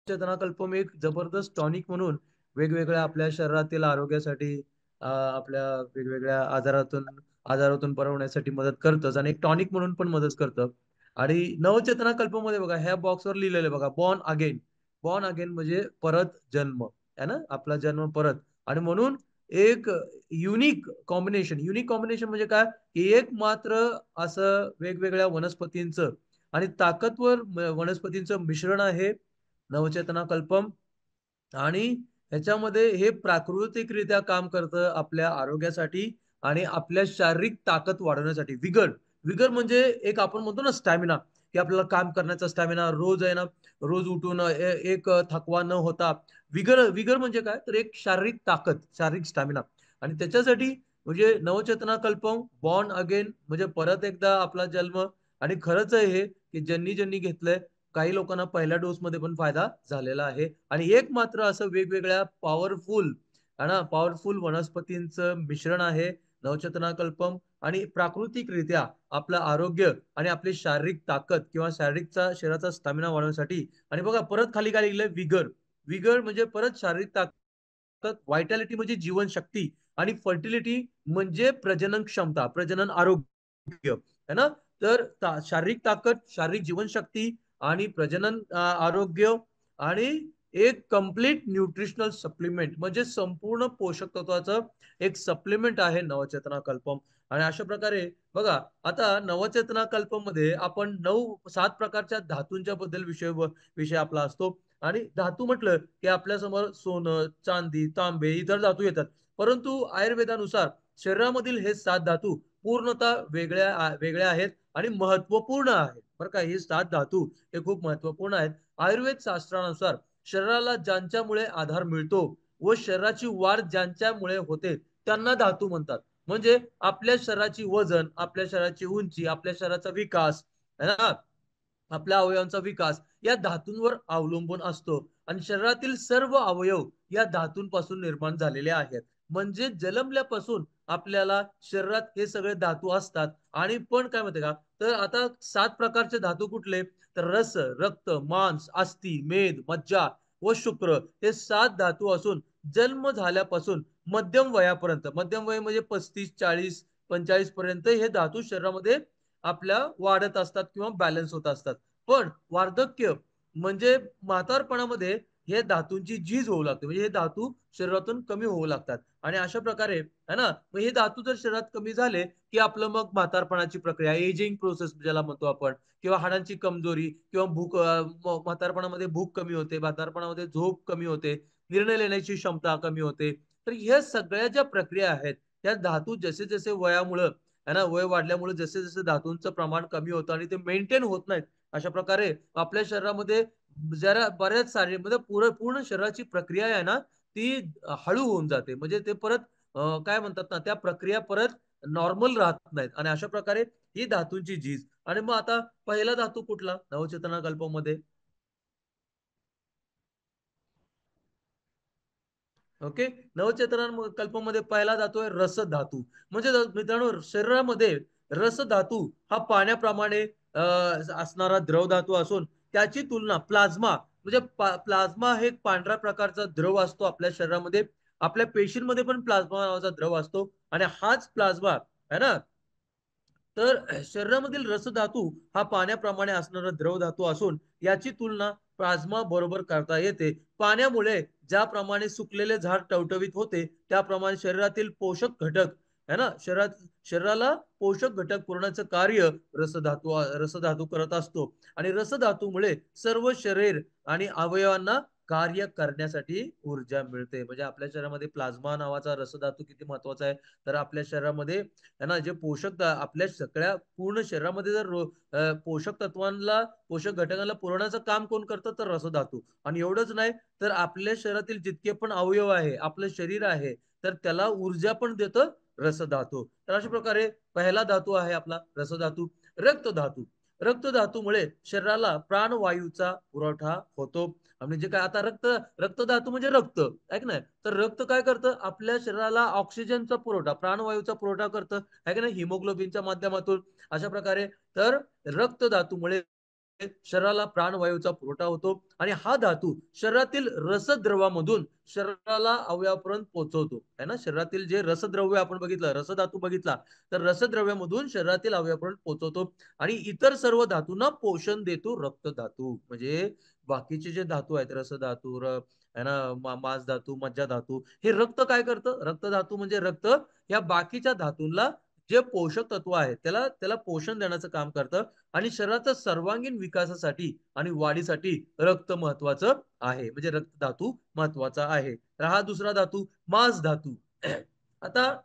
चेतनाकल्पम एक जबरदस्त टॉनिक म्हणून वेगवेगळ्या आपल्या शरीरातील आरोग्यासाठी आपल्या वेगवेगळ्या आजारातून बरं होण्यासाठी मदत करतच आणि एक टॉनिक म्हणून पण मदत करतं. आणि नवचेतना कल्पमध्ये बघा ह्या बॉक्सवर लिहिलेलं आहे बघा, बॉर्न अगेन. बॉर्न अगेन म्हणजे परत जन्म आहे ना, आपला जन्म परत. आणि म्हणून एक युनिक कॉम्बिनेशन म्हणजे काय, की एक मात्र असं वेगवेगळ्या वनस्पतींचं आणि ताकदवर वनस्पतींचं मिश्रण आहे नवचेतना कल्पम. आणि ह्याच्यामध्ये हे प्राकृतिकरित्या काम करतं आपल्या आरोग्यासाठी आणि आपल्या शारीरिक ताकद वाढवण्यासाठी. विगर विगर म्हणजे एक आपण म्हणतो ना स्टॅमिना, की आपल्याला काम करण्याचा स्टॅमिना रोज आहे ना, रोज उठून एक थकवा न होता. विगर विगर म्हणजे काय, तर एक शारीरिक ताकद, शारीरिक स्टॅमिना. आणि त्याच्यासाठी म्हणजे नवचेतना कल्पम, बॉर्न अगेन म्हणजे परत एकदा आपला जन्म. आणि खरंच आहे हे, की ज्यांनी ज्यांनी घेतलंय, काही लोकांना पहिल्या डोस मध्ये पण फायदा झालेला आहे. आणि एक मात्र असं वेगवेगळ्या पॉवरफुल है ना, पॉवरफुल वनस्पतींचं मिश्रण आहे नवचेतना कल्पम. आणि प्राकृतिकरित्या आपलं आरोग्य आणि आपली शारीरिक ताकद किंवा शरीराचा स्टॅमिना वाढवण्यासाठी. आणि बघा परत खाली काय लिहिलंय, विगर. विगर म्हणजे परत शारीरिक ताकद, व्हायटॅलिटी म्हणजे जीवनशक्ती, आणि फर्टिलिटी म्हणजे प्रजनन क्षमता, प्रजनन आरोग्य है ना. तर शारीरिक ताकद, शारीरिक जीवनशक्ती आणि प्रजनन आरोग्य आणि एक कंप्लीट न्यूट्रिशनल सप्लिमेंट म्हणजे संपूर्ण पोषक तत्वाचं एक सप्लिमेंट आहे नवचेतना कल्पम. आणि अशा प्रकारे बघा, आता नवचेतना कल्पम मध्ये आपण 7 प्रकारच्या धातूंच्या बद्दल विषय आपला असतो. आणि धातू म्हटलं की आपल्या समोर सोनं, चांदी, तांबे इतर धातू येतात. परंतु आयुर्वेदानुसार शरीरामधील हे 7 धातू पूर्णतः वेगळ्या आहेत आणि महत्वपूर्ण आहेत. बरं का, हे 7 धातू हे खूप महत्वपूर्ण आहेत. आयुर्वेद शास्त्रानुसार शरीराला ज्यांच्यामुळे आधार मिळतो व शरीराची वाढ ज्यांच्यामुळे होते त्यांना धातू म्हणतात. म्हणजे आपल्या शरीराची वजन, आपल्या शरीराची उंची, आपल्या शरीराचा विकास है ना, आपल्या अवयवांचा विकास या धातूंवर अवलंबून असतो. आणि शरीरातील सर्व अवयव या धातूंपासून निर्माण झालेले आहेत. म्हणजे जन्मल्यापासून आपल्याला शरीरात हे सगळे धातू असतात. आणि पण काय म्हणते का, तर आता 7 प्रकारचे धातू कुठले, तर रस, रक्त, मांस, अस्थि, मेद, मज्जा व शुक्र हे 7 धातू असून जन्म झाल्यापासून मध्यम वय म्हणजे 35, 40, 45 पर्यंत हे धातू शरीरामध्ये आपल्या वाढत असतात किंवा बॅलन्स होत असतात. पण वार्धक्य म्हणजे म्हातारपणामध्ये हे धातूंची झीज होऊ लागते, म्हणजे हे धातू शरीरातून कमी होऊ लागतात. आणि अशा प्रकारे है ना, मग हे धातू जर शरीरात कमी झाले की आपलं मग म्हातारपणाची प्रक्रिया, एजिंग प्रोसेस ज्याला म्हणतो आपण, किंवा हाडांची कमजोरी किंवा म्हातारपणामध्ये भूक कमी होते, म्हातारपणामध्ये झोप कमी होते, निर्णय लेण्याची क्षमता कमी होते. तर ह्या सगळ्या ज्या प्रक्रिया आहेत त्या धातू जसे जसे वयामुळे है ना, वय वाढल्यामुळे जसे जसे धातूंचं प्रमाण कमी होतं आणि ते मेंटेन होत नाहीत. अशा प्रकारे आपल्या शरीरामध्ये जरा बऱ्याच सारे म्हणजे पूर्ण शरीराची प्रक्रिया आहे ना, ती हळू होऊन जाते. म्हणजे ते परत काय म्हणतात ना, त्या प्रक्रिया परत नॉर्मल राहत नाहीत. आणि अशा प्रकारे ही धातूंची झीज. आणि मग आता पहिला धातू कुठला नवचेतना कल्पामध्ये? ओके. नवचेतना कल्पामध्ये पहिला धातू आहे रस धातू. म्हणजे मित्रांनो, शरीरामध्ये रस धातू हा पाण्याप्रमाणे असणारा द्रव धातू असून त्याची तुलना प्लाझ्मा म्हणजे प्लाझ्मा हे एक पांढऱ्या प्रकारचा द्रव असतो आपल्या शरीरामध्ये. आपल्या पेशींमध्ये पण प्लाझ्मा नावाचा द्रव असतो आणि हाच प्लाझ्मा है ना, तर शरीरामधील रसधातू हा पाण्याप्रमाणे असणारा द्रव धातू असून याची तुलना प्लाझ्मा बरोबर करता येते. पाण्यामुळे ज्याप्रमाणे सुकलेले झाड टवटवीत होते त्याप्रमाणे शरीरातील पोषक घटक है ना, शरीराला पोषक घटक पुरवण्याचं कार्य रसधातू करत असतो. आणि रसधातूमुळे सर्व शरीर आणि अवयवांना कार्य करण्यासाठी ऊर्जा मिळते. म्हणजे आपल्या शरीरामध्ये प्लाझ्मा नावाचा रसधातू किती महत्वाचा आहे, तर आपल्या शरीरामध्ये है ना, जे आपल्या सगळ्या पूर्ण शरीरामध्ये जर पोषक तत्वांना, पोषक घटकांना पुरवण्याचं काम कोण करतं, तर रसधातू. आणि एवढंच नाही, तर आपल्या शरीरातील जितके पण अवयव आहे, आपलं शरीर आहे, तर त्याला ऊर्जा पण देतं रसधातू. तर अशा प्रकारे पहिला धातू आहे आपला रसधातू. रक्तधातू. रक्तधातूमुळे शरीराला प्राणवायूचा पुरवठा होतो. म्हणजे काय, आता रक्तधातू म्हणजे रक्त, ऐक ना. तर रक्त काय करतं, आपल्या शरीराला ऑक्सिजनचा पुरवठा, प्राणवायूचा पुरवठा करतं, आहे का नाही, हिमोग्लोबिनच्या माध्यमातून. अशा प्रकारे तर रक्तधातूमुळे शरीराला प्राणवायूचा पुरवठा होतो आणि हा धातू शरीरातील रसद्रवामधून शरीराला अवयवापर्यंत पोहोचवतो है ना. शरीरातील जे रसद्रव्य आपण बघितलं, रसधातू बघितला, तर रसद्रव्यामधून शरीरातील अवयवापर्यंत पोहोचवतो आणि इतर सर्व धातूंना पोषण देतो रक्तधातू. म्हणजे बाकीचे जे धातू आहेत, रसधातू है ना, मांस धातू, मज्जा धातू, हे रक्त काय करतं, रक्तधातू म्हणजे रक्त या बाकीच्या धातूंना जे पोषक तत्व आहे त्याला त्याला पोषण देण्याचं काम करतं आणि शरीराच्या सर्वांगीण विकासासाठी आणि वाढीसाठी रक्त महत्वाचं आहे. म्हणजे रक्त धातू महत्वाचा आहे. तर हा दुसरा धातू मांस धातू. आता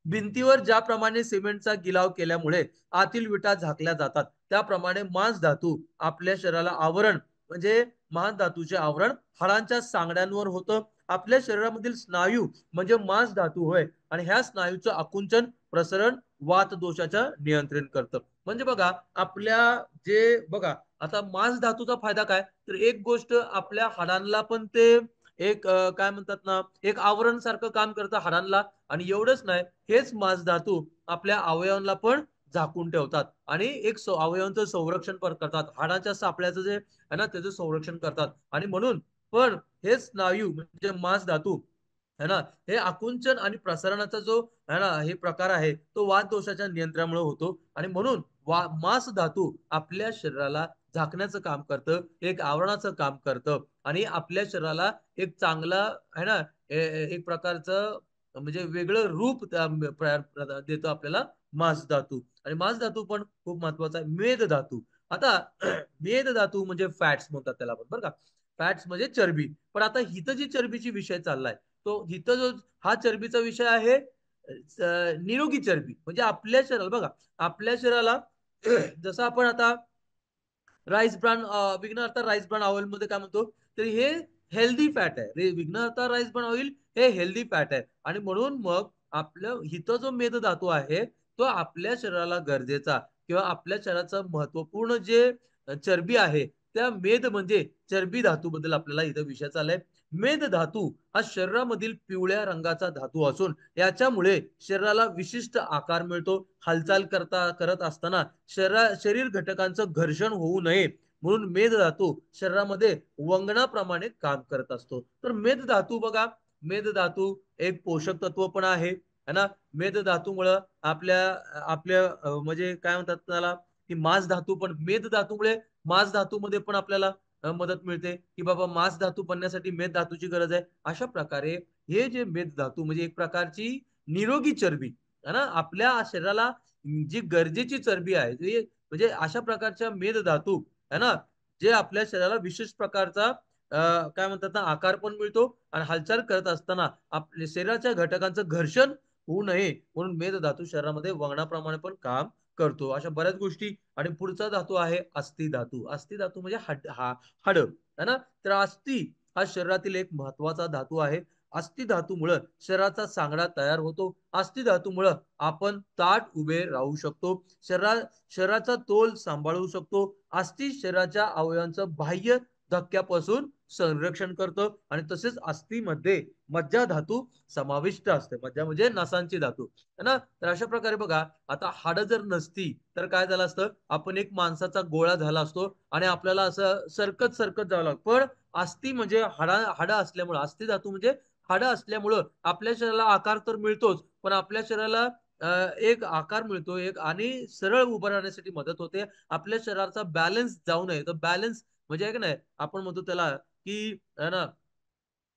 भिंतीवर ज्याप्रमाणे सिमेंटचा गिलाव केल्यामुळे आतील विटा झाकल्या जातात, त्याप्रमाणे मांस धातू आपल्या शरीराला आवरण म्हणजे मांस धातूचे आवरण हाडांच्या सांगड्यांवर होतं. आपल्या शरीरामधील स्नायू म्हणजे मांस धातू होय आणि ह्या स्नायूचं आकुंचन, प्रसरण, वात दोषाचं नियंत्रण करतं. म्हणजे बघा आपल्या जे बघा आता मांस धातूचा फायदा काय, तर एक गोष्ट आपल्या हाडांना पण ते एक काय म्हणतात ना, एक आवरण सारखं काम करतं हाडांना. आणि एवढंच नाही, हेच मांस धातू आपल्या अवयवांना पण झाकून ठेवतात आणि एक अवयवांचं संरक्षण पण करतात. हाडाच्या सापळ्याचं जे आहे ना त्याचं संरक्षण करतात आणि म्हणून पण हे स्नायू म्हणजे मांस धातू है ना, हे आकुंचन आणि प्रसारणाचा जो है ना हे प्रकार आहे तो वात दोषाच्या नियंत्रणामुळे होतो आणि म्हणून मांस धातू आपल्या शरीराला झाकण्याचं काम करतं, एक आवरणाचं काम करतं आणि आपल्या शरीराला एक चांगला है ना एक प्रकारचं म्हणजे वेगळं रूप देतो आपल्याला मांस धातू. आणि मांस धातू पण खूप महत्वाचा आहे. मेद धातू, आता मेद धातू म्हणजे फॅट्स म्हणतात त्याला आपण बरं का. फॅट्स म्हणजे चरबी. पण आता हिथं जी चरबीची विषय चाललाय तो हिथं जो हा चरबीचा विषय आहे निरोगी चरबी. म्हणजे आपल्या शरीराला बघा, आपल्या शरीराला जसं आपण आता राईस ब्रान विघ्न अर्थ राईस ब्रान ऑइल मध्ये काय म्हणतो, तर हे हेल्दी फॅट आहे. विघ्न अर्थ राईस ब्रान ऑइल हे हेल्दी फॅट आहे आणि म्हणून मग आपलं हिथं जो मेद धातू आहे तो आपल्या शरीराला गरजेचा किंवा आपल्या शरीराचं महत्वपूर्ण जे चरबी आहे त्या मेद म्हणजे चरबी धातू बद्दल आपल्याला इथं विषय चाललाय. मेद धातू हा शरीरामधील पिवळ्या रंगाचा धातू असून याच्यामुळे शरीराला विशिष्ट आकार मिळतो. हालचाल करत असताना शरीर घटकांचं घर्षण होऊ नये म्हणून मेद धातू शरीरामध्ये वंगणाप्रमाणे काम करत असतो. तर मेद धातू बघा, मेद धातू एक पोषक तत्व पण आहे है ना. मेद धातूमुळं आपल्या आपल्या म्हणजे काय म्हणतात त्याला की मांस धातू पण मेद धातूमुळे मांस धातूमध्ये पण आपल्याला मदत मिळते की बाबा मांस धातू बनण्यासाठी मेद धातूची गरज आहे. अशा प्रकारे हे जे मेद धातू म्हणजे एक प्रकारची निरोगी चरबी है ना, आपल्या शरीराला जी गरजेची चरबी आहे जी म्हणजे अशा प्रकारच्या मेद धातू है ना, जे आपल्या शरीराला विशेष प्रकारचा काय म्हणतात ना आकार पण मिळतो आणि हालचाल करत असताना आपल्या शरीराच्या घटकांचं घर्षण होऊ नये म्हणून मेद धातू शरीरामध्ये वंगणाप्रमाणे पण काम करतो. अशा बऱ्याच गोष्टी. आणि पुढचा धातू आहे अस्थि धातू. अस्थि धातू म्हणजे हाड है ना. तर अस्थि हा शरीरातील एक महत्वाचा धातू आहे. अस्थि धातूमुळे शरीराचा सांगडा तयार होतो. अस्थि धातूमुळे आपण ताट उभे राहू शकतो. शरीराचा तोल सांभाळू शकतो. अस्थि शरीराच्या अवयवांचं बाह्य धक्क्यापासून संरक्षण करतं आणि तसेच अस्थिमध्ये मज्जा धातू समाविष्ट असते. मज्जा म्हणजे नसांची धातू है ना. तर अशा प्रकारे बघा, आता हाड जर नसती तर काय झालं असतं, आपण एक माणसाचा गोळा झाला असतो आणि आपल्याला असं सरकत सरकत जावं लागतं. पण अस्थि म्हणजे हाड असल्यामुळं, अस्थि धातू म्हणजे हाड असल्यामुळं आपल्या शरीराला आकार तर मिळतोच पण आपल्या शरीराला एक आकार मिळतो एक आणि सरळ उभं राहण्यासाठी मदत होते. आपल्या शरीराचा बॅलन्स जाऊ नये तर बॅलन्स म्हणजे आहे की नाही, आपण म्हणतो त्याला की है ना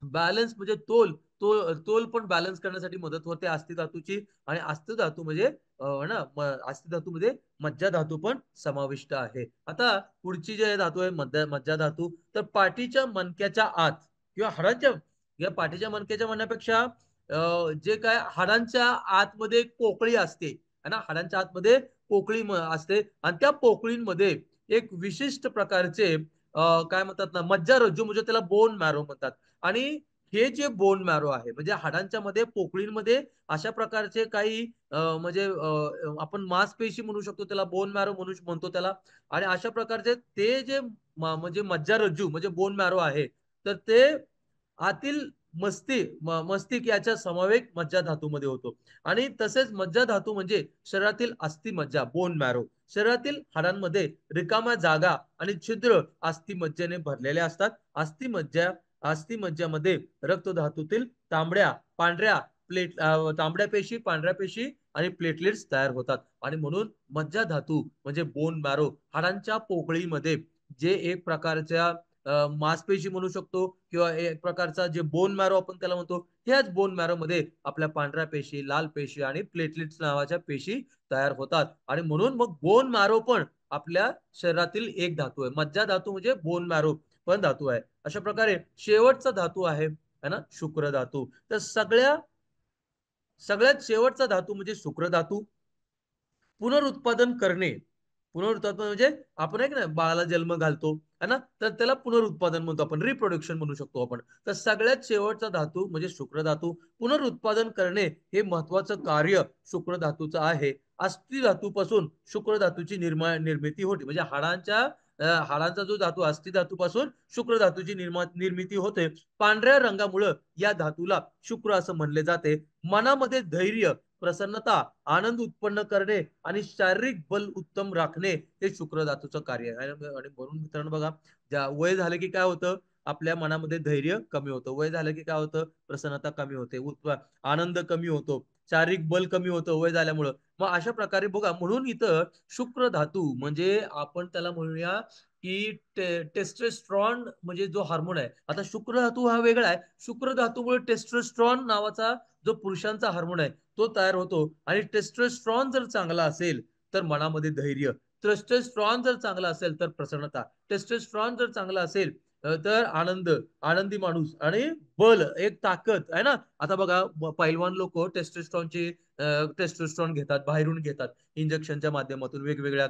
बॅलन्स म्हणजे तोल पण बॅलन्स करण्यासाठी मदत होते अस्थि धातूची. आणि अस्थि धातू म्हणजे ना अस्थि धातू मध्ये मज्जा धातू पण समाविष्ट आहे. आता पुढची जे धातू आहे मज्जा धातू, तर पाठीच्या मणक्याच्या आत किंवा हाडांच्या या पाठीच्या मणक्याच्या म्हणण्यापेक्षा जे काय हाडांच्या आतमध्ये एक पोकळी असते है ना, हाडांच्या आतमध्ये पोकळी असते आणि त्या पोकळींमध्ये एक विशिष्ट प्रकारचे काय म्हणतात ना मज्जारज्जू म्हणजे त्याला बोन मॅरो म्हणतात. आणि हे जे बोन मॅरो आहे म्हणजे हाडांच्या मध्ये पोकळींमध्ये अशा प्रकारचे काही म्हणजे आपण मांसपेशी म्हणू शकतो त्याला, बोन मॅरो म्हणतो त्याला. आणि अशा प्रकारचे ते जे म्हणजे मज्जारज्जू म्हणजे बोन मॅरो आहे तर ते आतील मस्तिष्क याच्या समावेश मज्जा धातूमध्ये होतो. आणि तसेच मज्जा धातू म्हणजे शरीरातील अस्थि मज्जा बोन मॅरो शरीरातील हाडांमध्ये रिकाम्या जागा आणि छिद्र अस्थिमज्जेने भरलेले असतात. अस्थिमज्जामध्ये रक्तधातूतील तांबड्या पांढऱ्या तांबड्या पेशी, पांढऱ्या पेशी आणि प्लेटलेट्स तयार होतात. आणि म्हणून मज्जा धातू म्हणजे बोन मॅरो हाडांच्या पोकळीमध्ये जे एक प्रकारच्या मांसपेशी म्हणू शकतो किंवा एक प्रकारचा जे बोन मॅरो आपण त्याला म्हणतो, ह्याच बोन मॅरो मध्ये आपल्या पांढऱ्या पेशी, लाल पेशी आणि प्लेटलेट्स नावाच्या पेशी तयार होतात. आणि म्हणून मग बोन मॅरो पण आपल्या शरीरातील एक धातू आहे. मज्जा धातू म्हणजे बोन मॅरो पण धातू आहे. अशा प्रकारे शेवटचा धातू आहे है ना शुक्र धातू. तर सगळ्यात शेवटचा धातू म्हणजे शुक्र धातू. पुनरुत्पादन करणे, पुनरुत्पादन म्हणजे आपण एक ना बाळाला जन्म घालतो है ना, तर त्याला पुनरुत्पादन म्हणतो आपण, रिप्रोडक्शन म्हणू शकतो आपण. तर सगळ्यात शेवटचा धातू म्हणजे शुक्र धातू. पुनरुत्पादन करणे हे महत्वाचं कार्य शुक्र धातूचं आहे. अस्थि धातूपासून शुक्र धातूची निर्मिती होते. म्हणजे हाडांचा जो धातू अस्थि धातूपासून शुक्र धातूची निर्मिती होते. पांढऱ्या रंगामुळे या धातूला शुक्र असं म्हणले जाते. मनामध्ये धैर्य, प्रसन्नता, आनंद उत्पन्न करणे आणि शारीरिक बल उत्तम राखणे हे शुक्र धातूचं कार्य आहे. आणि म्हणून मित्रांनो बघा, वय झालं की काय होतं, आपल्या मनामध्ये धैर्य कमी होतं. वय झालं की काय होतं, प्रसन्नता कमी होते, आनंद कमी होतो, शारीरिक बल कमी होतं वय झाल्यामुळं. मग अशा प्रकारे बघा, म्हणून इथं शुक्र धातू म्हणजे आपण त्याला म्हणूया की टेस्टोस्टेरॉन म्हणजे जो हार्मोन आहे. आता शुक्र धातू हा वेगळा आहे. शुक्र धातूमुळे टेस्टोस्टेरॉन नावाचा जो पुरुषांचा हार्मोन आहे तो तयार होतो. आणि टेस्टोस्टेरॉन जर चांगला असेल तर मनामध्ये धैर्य, टेस्टोस्टेरॉन जर चांगला असेल तर प्रसन्नता, टेस्टोस्टेरॉन जर चांगला असेल तर आनंद, आनंदी माणूस आणि बल, एक ताकद आहे ना. आता बघा, पैलवान लोक टेस्टोस्टेरॉन घेतात, बाहेरून घेतात, इंजेक्शनच्या माध्यमातून वेगवेगळ्या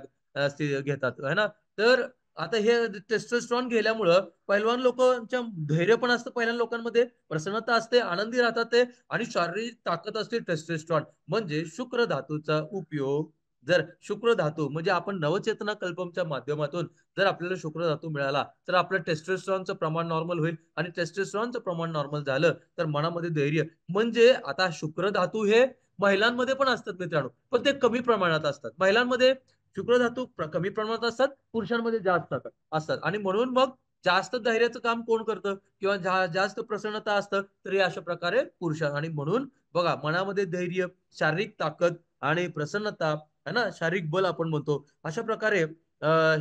घेतात है ना. तर आता हे टेस्टोस्टेरॉन गेल्यामुळं पैलवान लोकांच्या धैर्य पण असतं, पहिल्या लोकांमध्ये प्रसन्नता असते, आनंदी राहतात ते, आणि शारीरिक ताकद असते टेस्टोस्टेरॉन. म्हणजे शुक्र धातूचा उपयोग, जर शुक्र धातू म्हणजे आपण नवचेतना कल्पमच्या माध्यमातून जर आपल्याला शुक्र धातू मिळाला तर आपलं टेस्टोस्टेरॉनचं प्रमाण नॉर्मल होईल. आणि टेस्टोस्टेरॉनचं प्रमाण नॉर्मल झालं तर मनामध्ये धैर्य. म्हणजे आता शुक्र धातू हे महिलांमध्ये पण असतात मित्रांनो, पण ते कमी प्रमाणात असतात. महिलांमध्ये शुक्र धातू कमी प्रमाणात असतात, पुरुषांमध्ये जास्त असतात. आणि म्हणून मग जास्त धैर्याचं काम कोण करतं किंवा जास्त प्रसन्नता असतं तर हे अशा प्रकारे पुरुष. आणि म्हणून बघा, मनामध्ये धैर्य, शारीरिक ताकद आणि प्रसन्नता है ना, शारीरिक बल आपण म्हणतो, अशा प्रकारे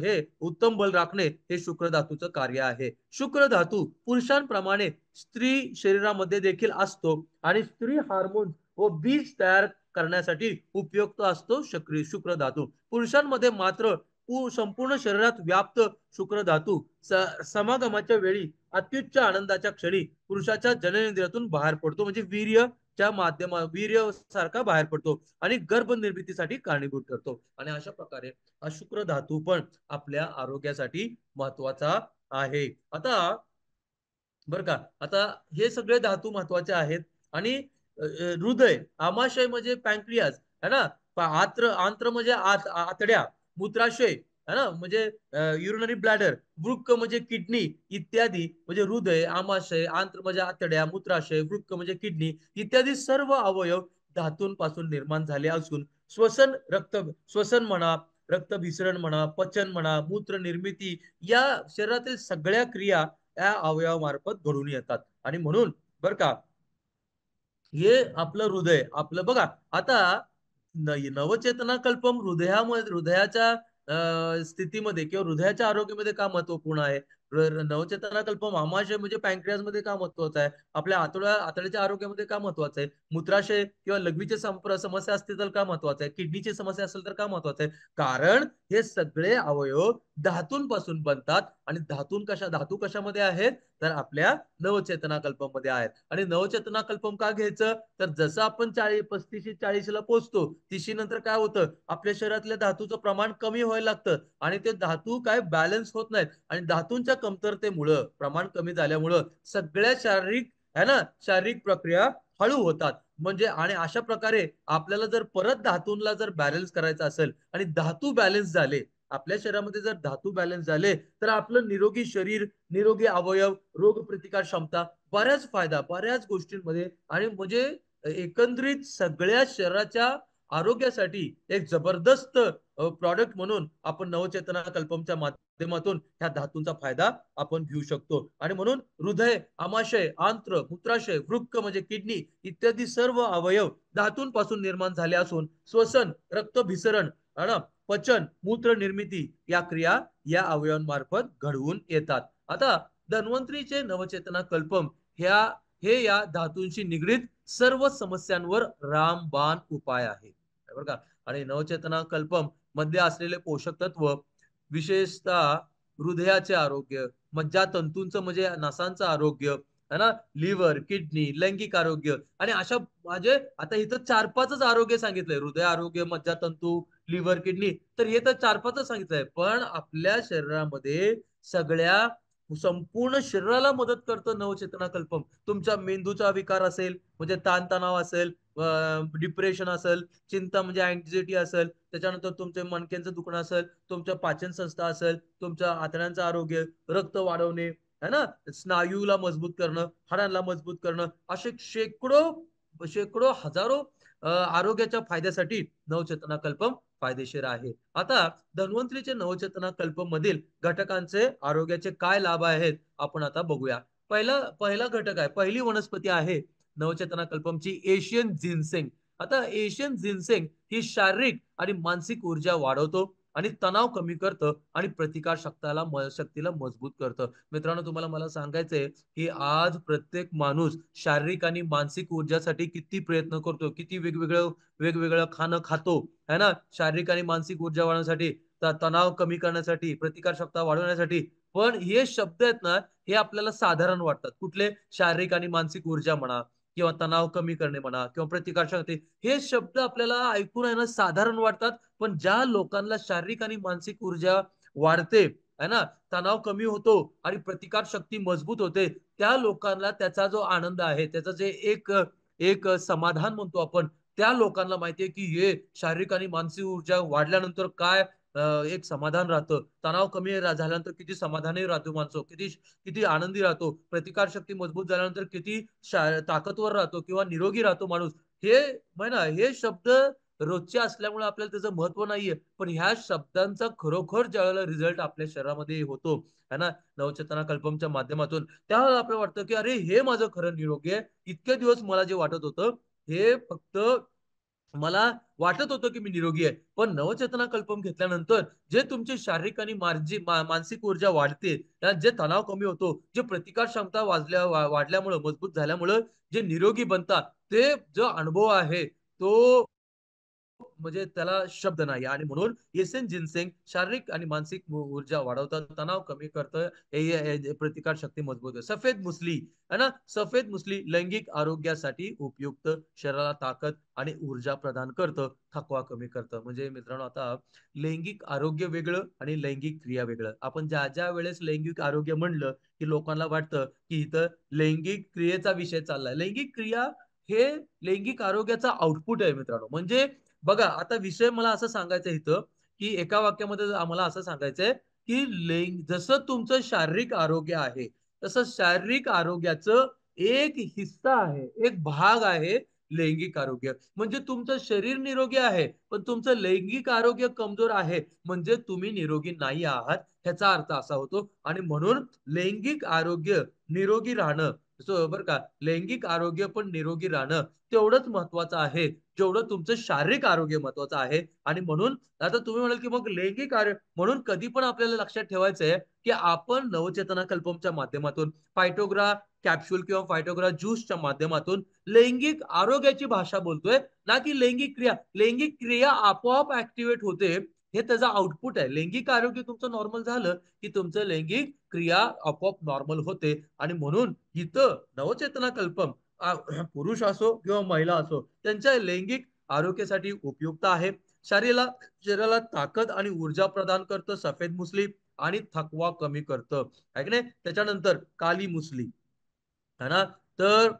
हे उत्तम बल राखणे हे शुक्र धातूचं कार्य आहे. शुक्र धातू पुरुषांप्रमाणे स्त्री शरीरामध्ये देखील असतो आणि स्त्री हार्मोन व बीज तयार करण्यासाठी उपयुक्त असतो शुक्र धातू. पुरुषांमध्ये मात्र संपूर्ण शरीरात व्याप्त शुक्र धातू समागमाच्या वेळी अत्युच्च आनंदाच्या क्षणी पुरुषाच्या जननेंद्रियातून बाहेर पडतो. म्हणजे वीर्य सारखा बाहेर पडतो आणि गर्भनिर्मितीसाठी कारणीभूत ठरतो. आणि अशा प्रकारे हा शुक्र धातू पण आपल्या आरोग्यासाठी महत्वाचा आहे. आता बर का, आता हे सगळे धातू महत्वाचे आहेत. आणि हृदय, आमाशय म्हणजे पॅन्क्रियास है ना, आंत्र म्हणजे आतड्या, मूत्राशय है ना म्हणजे युरिनरी ब्लॅडर, वृक्क म्हणजे किडनी इत्यादी, म्हणजे हृदय, आमाशय, आंत्र म्हणजे आतड्या, मूत्राशय, वृक्क म्हणजे किडनी इत्यादी सर्व अवयव धातूंपासून निर्माण झाले असून श्वसन म्हणा, रक्तभिसरण म्हणा, पचन म्हणा, मूत्र निर्मिती या शरीरातील सगळ्या क्रिया या अवयवामार्फत घडून येतात. आणि म्हणून बर का, हे आपलं हृदय, आपलं बघा आता नवचेतना कल्पम हृदयाच्या स्थितीमध्ये किंवा हृदयाच्या आरोग्यामध्ये का महत्वपूर्ण आहे. नवचेतना कल्पम आमाशय म्हणजे पॅन्क्रियास मध्ये का महत्वाचं आहे, आपल्या आतड्याच्या आरोग्यामध्ये का महत्वाचं आहे, मूत्राशय किंवा लघवीची समस्या असतील तर का महत्वाचं आहे, किडनीची समस्या असेल तर का महत्वाचं आहे. कारण हे सगळे अवयव धातूंपासून बनतात. आणि धातू कशामध्ये आहेत तर आपल्या नवचेतना कल्पमध्ये आहेत. आणि नवचेतना कल्पम का घ्यायचं तर जसं आपण 35-40ला पोहोचतो, 30 नंतर काय होतं, आपल्या शरीरातल्या धातूचं प्रमाण कमी व्हायला लागतं आणि ते धातू काय बॅलन्स होत नाहीत. आणि धातूंच्या कमतरतेमुळं, प्रमाण कमी झाल्यामुळं सगळ्या शारीरिक प्रक्रिया हळू होतात. म्हणजे आणि अशा प्रकारे आपल्याला जर परत धातूंना जर बॅलन्स करायचा असेल आणि धातू बॅलन्स झाले, आपल्या शरीरामध्ये जर धातू बॅलन्स झाले तर आपलं निरोगी शरीर, निरोगी अवयव, रोग प्रतिकार क्षमता, बऱ्याच गोष्टींमध्ये, आणि म्हणजे एकंदरीत सगळ्या शरीराच्या आरोग्यासाठी एक जबरदस्त प्रॉडक्ट म्हणून आपण नवचेतना कल्पमच्या माध्यमातून ह्या धातूंचा फायदा आपण घेऊ शकतो. आणि म्हणून हृदय, आमाशय, आंत्र, मूत्राशय, वृक्क म्हणजे किडनी इत्यादी सर्व अवयव धातूंपासून निर्माण झाले असून श्वसन, रक्तभिसरण, पचन, मूत्र निर्मिती या क्रिया या अवयवांमार्फत घडवून येतात. आता धन्वंतरीचे नवचेतना कल्पम हे या धातूंशी निगडीत सर्व समस्यांवर रामबाण उपाय आहे बरं का. आणि नवचेतना कल्पम मध्ये असलेले पोषक तत्व विशेषतः हृदयाचे आरोग्य, मज्जातंतूंचं म्हणजे नसांचं आरोग्य है ना, लिव्हर, किडनी, लैंगिक आरोग्य आणि अशा म्हणजे आता इथं 4-5च आरोग्य सांगितलंय. हृदय आरोग्य, मज्जातंतू, लिव्हर, किडनी तर हे तर 4-5च सांगितलंय. पण आपल्या शरीरामध्ये सगळ्या संपूर्ण शरीराला मदत करतं नवचेतना कल्पम. तुमच्या मेंदूचा विकार असेल म्हणजे ताणतणाव असेल, डिप्रेशन असेल, चिंता म्हणजे अँक्झायटी असेल, त्याच्यानंतर तुमचे मणक्यांचं दुखणं असेल, तुमच्या पाचन संस्था असेल, तुमच्या आतड्यांचं आरोग्य, रक्त वाढवणे है ना, स्नायूला मजबूत करणं, हाडांना मजबूत करणं, असे शेकडो शेकडो हजारो आरोग्याच्या फायद्यासाठी नवचेतना कल्पम फायदेशीर आहे. आता धन्वंतरीचे नवचेतना कल्पम मधील घटकांचे आरोग्याचे काय लाभ आहेत आपण आता बघूया. पहिला घटक आहे, पहिली वनस्पती आहे नवचेतना कल्पमची एशियन जिनसेंग. आता एशियन जिनसेंग ही शारीरिक आणि मानसिक ऊर्जा वाढवतो आणि तणाव कमी करतं आणि प्रतिकार शक्तीला मजबूत करतं. मित्रांनो, तुम्हाला मला सांगायचंय की आज प्रत्येक माणूस शारीरिक आणि मानसिक ऊर्जासाठी किती प्रयत्न करतो, किती वेगवेगळं खाणं खातो है ना, शारीरिक आणि मानसिक ऊर्जा वाढवण्यासाठी, तणाव कमी करण्यासाठी, प्रतिकार शक्ती वाढवण्यासाठी. पण हे शब्द आहेत ना, हे आपल्याला साधारण वाटतात. कुठले? शारीरिक आणि मानसिक ऊर्जा म्हणा किंवा तणाव कमी करणे म्हणा किंवा प्रतिकारशक्ती, हे शब्द आपल्याला ऐकून आहे ना साधारण वाटतात. पण ज्या लोकांना शारीरिक आणि मानसिक ऊर्जा वाढते है ना, तणाव कमी होतो आणि प्रतिकार शक्ती मजबूत होते, त्या लोकांना त्याचा जो आनंद आहे, त्याचं जे एक एक समाधान म्हणतो आपण, त्या लोकांना माहितीये की हे शारीरिक आणि मानसिक ऊर्जा वाढल्यानंतर काय एक समाधान राहतं. तणाव कमी झाल्यानंतर किती समाधानी राहतो माणसं, किती किती आनंदी राहतो. प्रतिकारशक्ती मजबूत झाल्यानंतर किती ताकदवर राहतो किंवा निरोगी राहतो माणूस. हे ना, हे शब्द रोजचे असल्यामुळे आपल्याला त्याचं महत्व नाहीये. पण ह्या शब्दांचा खरोखर ज्यावेळेला रिझल्ट आपल्या शरीरामध्ये होतो, है ना, नवचेतना कल्पमच्या माध्यमातून, त्यावेळेला आपल्याला वाटतं की अरे हे माझं खरं निरोगी आहे. इतके दिवस मला जे वाटत होतं, हे फक्त मला वाटत होतं की मी निरोगी आहे. पण नवचेतना कल्पम घेतल्यानंतर जे तुमची शारीरिक आणि मानसिक ऊर्जा वाढते, जे तणाव कमी होतो, जे प्रतिकार क्षमता वाढल्यामुळं, मजबूत झाल्यामुळं जे निरोगी बनतात, ते जो अनुभव आहे, तो म्हणजे त्याला शब्द नाही. आणि म्हणून एसन जिनसेंग शारीरिक आणि मानसिक ऊर्जा वाढवतात, तणाव कमी करतं, प्रतिकार शक्ती मजबूत आहे. सफेद मुसली है ना, सफेद मुसली लैंगिक आरोग्यासाठी उपयुक्त, शरीराला ताकद आणि ऊर्जा प्रदान करतं, थकवा कमी करतं. म्हणजे मित्रांनो, आता लैंगिक आरोग्य वेगळं आणि लैंगिक क्रिया वेगळं. आपण ज्या ज्या वेळेस लैंगिक आरोग्य म्हणलं की लोकांना वाटतं की इथं लैंगिक क्रियेचा विषय चाललाय. लैंगिक क्रिया हे लैंगिक आरोग्याचा आउटपुट आहे मित्रांनो. म्हणजे बघा, आता विषय मला असं सांगायचं इथं, की एका वाक्यामध्ये आम्हाला असं सांगायचंय, की जसं तुमचं शारीरिक आरोग्य आहे, तसं शारीरिक आरोग्याचं एक हिस्सा आहे, एक भाग आहे लैंगिक आरोग्य. म्हणजे तुमचं शरीर निरोगी आहे, पण तुमचं लैंगिक आरोग्य कमजोर आहे, म्हणजे तुम्ही निरोगी नाही आहात, ह्याचा अर्थ असा होतो. आणि म्हणून लैंगिक आरोग्य निरोगी राहणं, बरं का, लैंगिक आरोग्य पण निरोगी राहणं तेवढंच महत्वाचं आहे, जेवढं तुमचं शारीरिक आरोग्य महत्वाचं आहे. आणि म्हणून आता तुम्ही म्हणाल की मग लैंगिक आरोग्य म्हणून कधी पण आपल्याला लक्षात ठेवायचंय की आपण नवचेतना कल्पमच्या माध्यमातून फायटोग्रा कॅप्सूल किंवा फायटोग्रा ज्यूसच्या माध्यमातून लैंगिक आरोग्याची भाषा बोलतोय, ना की लैंगिक क्रिया. लैंगिक क्रिया आपोआप ऍक्टिव्हेट होते, हे त्याचा आउटपुट आहे. लैंगिक आरोग्य तुमचं नॉर्मल झालं की तुमचं लैंगिक क्रिया आपोआप नॉर्मल होते. आणि म्हणून इथं नवचेतना कल्पम पुरुष असो किंवा महिला असो, त्यांच्या लैंगिक आरोग्यासाठी उपयुक्त आहे. शरीराला ताकद आणि ऊर्जा प्रदान करतं सफेद मुसली, आणि थकवा कमी करतं, आहे की नाही. त्याच्यानंतर काली मुसली है ना, तर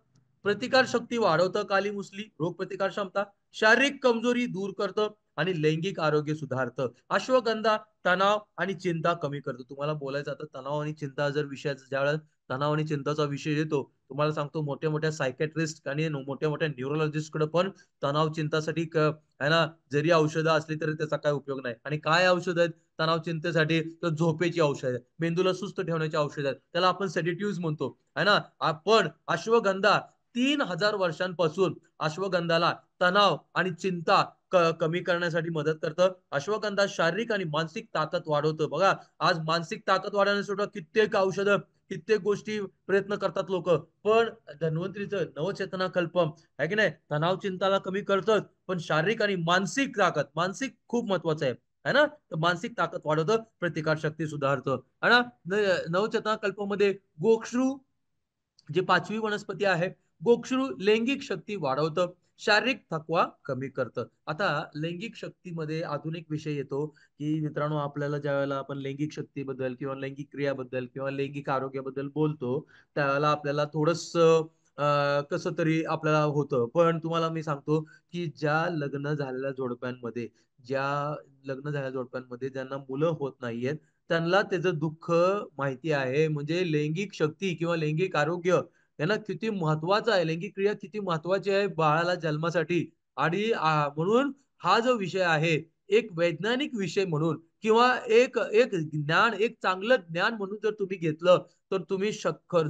प्रतिकार शक्ती वाढवतं काली मुसली, रोग प्रतिकार क्षमता. शारीरिक कमजोरी दूर करतं आणि लैंगिक आरोग्य सुधारतं. अश्वगंधा तणाव आणि चिंता कमी करतो. तुम्हाला बोलायचं आता तणाव आणि चिंता जर विषयाचा ज्यावेळेस तणाव आणि चिंताचा विषय येतो, तुम्हाला सांगतो मोठ्या मोठ्या सायकॅट्रिस्ट आणि मोठ्या मोठ्या न्यूरोलॉजिस्टकडे पण तणाव चिंतासाठी आहे ना, जरी औषधं असली तरी त्याचा काय उपयोग नाही. आणि काय औषध आहेत तणाव चिंतेसाठी? तर झोपेची औषध आहेत, मेंदूला सुस्त ठेवण्याची औषध आहेत, त्याला आपण सेडेटिव्ह म्हणतो है ना. आपण अश्वगंधा 3000 वर्षांपासून अश्वगंधाला तणाव आणि चिंता कमी करण्यासाठी मदत करतं. अश्वगंधा शारीरिक आणि मानसिक ताकद वाढवतं. बघा, आज मानसिक ताकद वाढवण्यासाठी कित्येक औषधं, कित्येक गोष्टी प्रयत्न करतात लोक. पण धन्वंतरीचं नवचेतना कल्पम आहे की नाही, तणाव चिंताला कमी करतं, पण शारीरिक आणि मानसिक ताकद, मानसिक खूप महत्वाचं आहे ना. तर मानसिक ताकद वाढवतं, प्रतिकार शक्ती सुधारतं है ना. नवचेतना कल्पमध्ये गोक्षरू जी पाचवी वनस्पती आहे, गोक्षरू लैंगिक शक्ती वाढवतं, शारीरिक थकवा कमी करतं. आता लैंगिक शक्तीमध्ये आधुनिक विषय येतो, की मित्रांनो आपल्याला ज्यावेळेला आपण लैंगिक शक्तीबद्दल किंवा लैंगिक क्रियाबद्दल किंवा लैंगिक आरोग्याबद्दल बोलतो, त्यावेळेला आपल्याला थोडंसं कसं तरी आपल्याला होतं. पण तुम्हाला मी सांगतो, की ज्या लग्न झालेल्या जोडप्यांमध्ये ज्यांना मुलं होत नाहीयेत, त्यांना त्याचं दुःख माहिती आहे. म्हणजे लैंगिक शक्ती किंवा लैंगिक आरोग्य यांना किती महत्वाचं आहे, लैंगिक क्रिया किती महत्वाची आहे बाळाला जन्मासाठी. आणि म्हणून हा जो विषय आहे, एक वैज्ञानिक विषय म्हणून किंवा एक एक ज्ञान, एक चांगलं ज्ञान म्हणून जर तुम्ही घेतलं, तर तुम्ही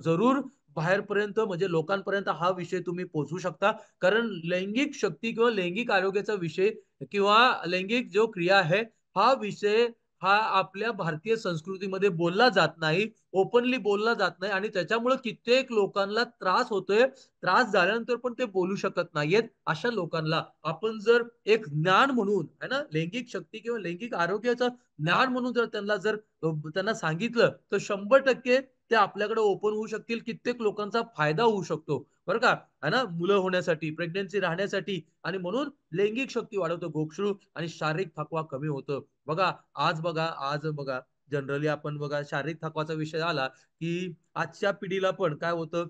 जरूर बाहेरपर्यंत म्हणजे लोकांपर्यंत हा विषय तुम्ही पोहोचवू शकता. कारण लैंगिक शक्ती किंवा लैंगिक आरोग्याचा विषय किंवा लैंगिक जो क्रिया आहे, हा विषय हा आपल्या भारतीय संस्कृतीमध्ये बोलला जात नाही, ओपनली बोलला जात नाही आणि त्याच्यामुळे कित्येक लोकांना त्रास होतोय. त्रास झाल्यानंतर पण ते बोलू शकत नाहीयेत. अशा लोकांना आपण जर एक ज्ञान म्हणून है ना, लैंगिक शक्ती किंवा लैंगिक आरोग्याचं ज्ञान म्हणून जर त्यांना सांगितलं, तर 100% ते आपल्याकडे ओपन होऊ शकतील. कित्येक लोकांचा फायदा होऊ शकतो. बरं का? है ना? मुलं होण्यासाठी, प्रेग्नन्सी राहण्यासाठी आणि म्हणून लैंगिक शक्ती वाढवतो गोक्षरू आणि शारीरिक थकवा कमी होतो. बघा, आज बघा जनरली आपण बघा शारीरिक थकवाचा विषय आला, की आजच्या पिढीला पण काय होतं,